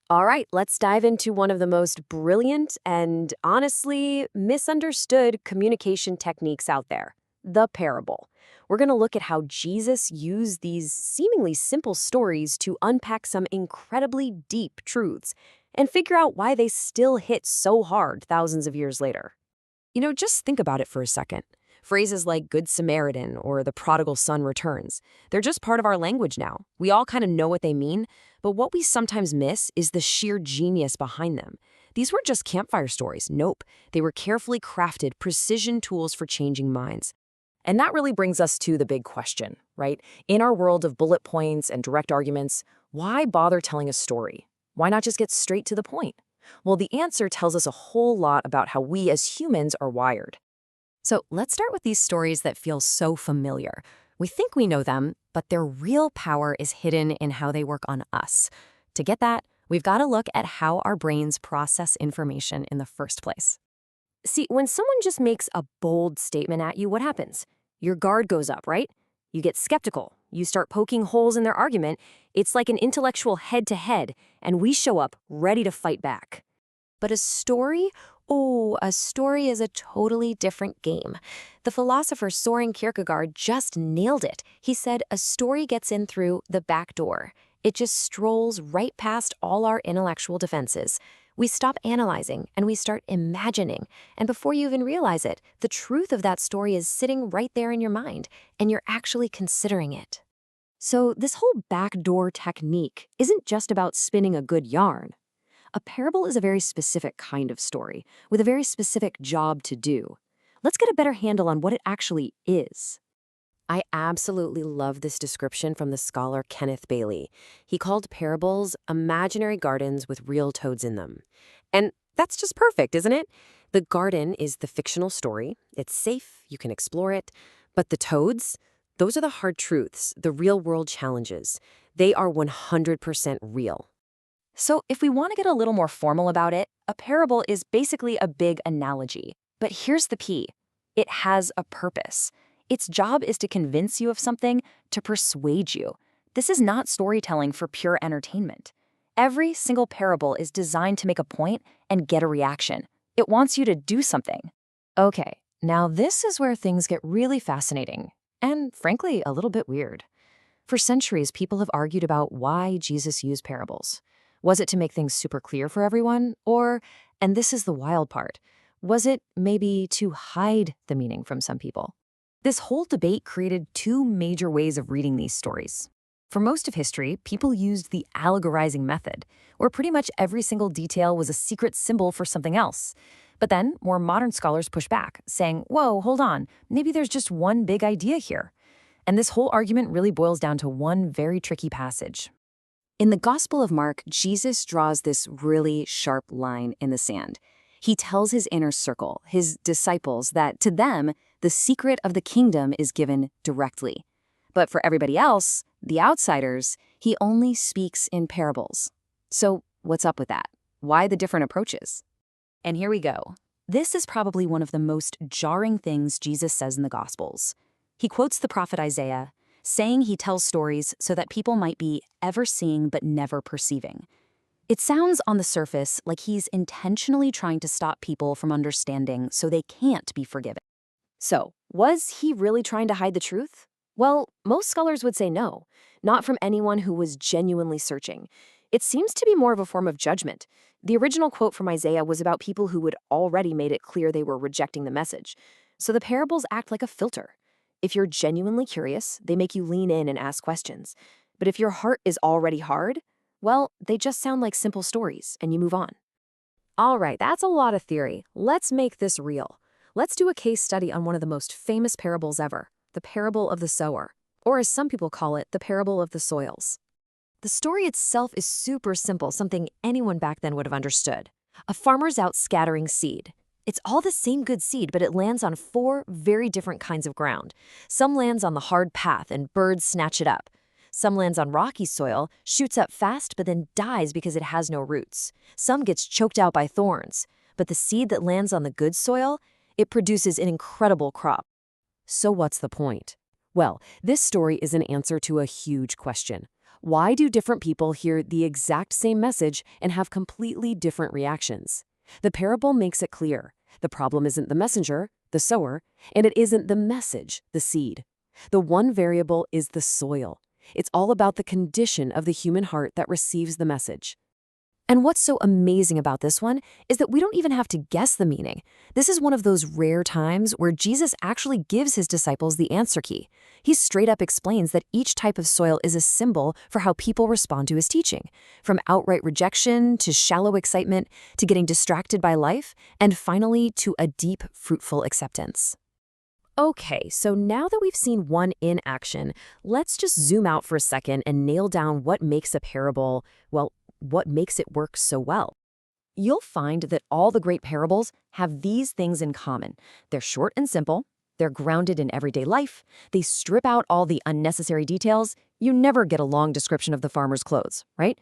All right, let's dive into one of the most brilliant and honestly misunderstood communication techniques out there, the parable. We're going to look at how Jesus used these seemingly simple stories to unpack some incredibly deep truths and figure out why they still hit so hard thousands of years later. Just think about it for a second. Phrases like Good Samaritan or the prodigal son returns, they're just part of our language now. We all kind of know what they mean, but what we sometimes miss is the sheer genius behind them. These weren't just campfire stories. Nope. They were carefully crafted, precision tools for changing minds. And that really brings us to the big question, right? In our world of bullet points and direct arguments, why bother telling a story? Why not just get straight to the point? Well, the answer tells us a whole lot about how we as humans are wired. So let's start with these stories that feel so familiar. We think we know them, but their real power is hidden in how they work on us. To get that, we've got to look at how our brains process information in the first place. See, when someone just makes a bold statement at you, what happens? Your guard goes up, right? You get skeptical. You start poking holes in their argument. It's like an intellectual head-to-head, and we show up ready to fight back. But a story? Oh, a story is a totally different game. The philosopher Soren Kierkegaard just nailed it. He said a story gets in through the back door. It just strolls right past all our intellectual defenses. We stop analyzing and we start imagining. And before you even realize it, the truth of that story is sitting right there in your mind, and you're actually considering it. So this whole backdoor technique isn't just about spinning a good yarn. A parable is a very specific kind of story, with a very specific job to do. Let's get a better handle on what it actually is. I absolutely love this description from the scholar Kenneth Bailey. He called parables imaginary gardens with real toads in them. And that's just perfect, isn't it? The garden is the fictional story. It's safe, you can explore it. But the toads, those are the hard truths, the real-world challenges. They are 100% real. So if we want to get a little more formal about it, a parable is basically a big analogy. But here's the key. It has a purpose. Its job is to convince you of something, to persuade you. This is not storytelling for pure entertainment. Every single parable is designed to make a point and get a reaction. It wants you to do something. Okay, now this is where things get really fascinating and, frankly, a little bit weird. For centuries, people have argued about why Jesus used parables. Was it to make things super clear for everyone? Or, and this is the wild part, was it maybe to hide the meaning from some people? This whole debate created two major ways of reading these stories. For most of history, people used the allegorizing method, where pretty much every single detail was a secret symbol for something else. But then, more modern scholars push back, saying, whoa, hold on, maybe there's just one big idea here. And this whole argument really boils down to one very tricky passage. In the Gospel of Mark, Jesus draws this really sharp line in the sand. He tells his inner circle, his disciples, that to them, the secret of the kingdom is given directly. But for everybody else, the outsiders, he only speaks in parables. So what's up with that? Why the different approaches? And here we go. This is probably one of the most jarring things Jesus says in the Gospels. He quotes the prophet Isaiah, saying he tells stories so that people might be ever seeing but never perceiving. It sounds on the surface like he's intentionally trying to stop people from understanding so they can't be forgiven. So, was he really trying to hide the truth? Well, most scholars would say no, not from anyone who was genuinely searching. It seems to be more of a form of judgment. The original quote from Isaiah was about people who had already made it clear they were rejecting the message. So the parables act like a filter. If you're genuinely curious, they make you lean in and ask questions. But if your heart is already hard, well, they just sound like simple stories, and you move on. All right, that's a lot of theory. Let's make this real. Let's do a case study on one of the most famous parables ever, the parable of the sower, or as some people call it, the parable of the soils. The story itself is super simple, something anyone back then would have understood. A farmer's out scattering seed. It's all the same good seed, but it lands on 4 very different kinds of ground. Some lands on the hard path and birds snatch it up. Some lands on rocky soil, shoots up fast, but then dies because it has no roots. Some gets choked out by thorns. But the seed that lands on the good soil, it produces an incredible crop. So what's the point? Well, this story is an answer to a huge question. Why do different people hear the exact same message and have completely different reactions? The parable makes it clear. The problem isn't the messenger, the sower, and it isn't the message, the seed. The one variable is the soil. It's all about the condition of the human heart that receives the message. And what's so amazing about this one is that we don't even have to guess the meaning. This is one of those rare times where Jesus actually gives his disciples the answer key. He straight up explains that each type of soil is a symbol for how people respond to his teaching, from outright rejection to shallow excitement to getting distracted by life, and finally to a deep, fruitful acceptance. Okay, so now that we've seen one in action, let's just zoom out for a second and nail down what makes a parable, well, what makes it work so well. You'll find that all the great parables have these things in common. They're short and simple, they're grounded in everyday life, they strip out all the unnecessary details. You never get a long description of the farmer's clothes, right?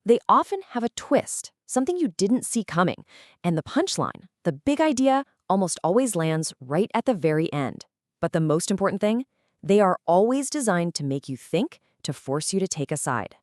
They often have a twist, something you didn't see coming, and the punchline, the big idea, almost always lands right at the very end. But the most important thing, they are always designed to make you think, to force you to take a side.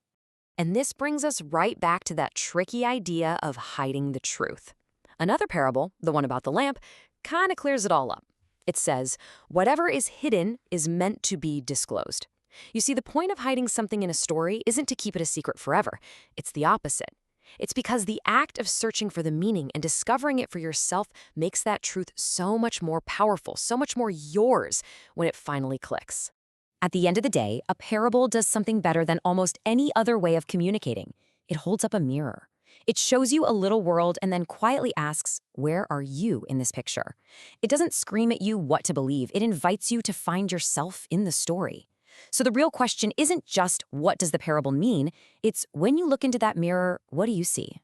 And this brings us right back to that tricky idea of hiding the truth. Another parable, the one about the lamp, kind of clears it all up. It says, whatever is hidden is meant to be disclosed. You see, the point of hiding something in a story isn't to keep it a secret forever. It's the opposite. It's because the act of searching for the meaning and discovering it for yourself makes that truth so much more powerful, so much more yours when it finally clicks. At the end of the day, a parable does something better than almost any other way of communicating. It holds up a mirror. It shows you a little world and then quietly asks, where are you in this picture? It doesn't scream at you what to believe. It invites you to find yourself in the story. So the real question isn't just what does the parable mean? It's when you look into that mirror, what do you see?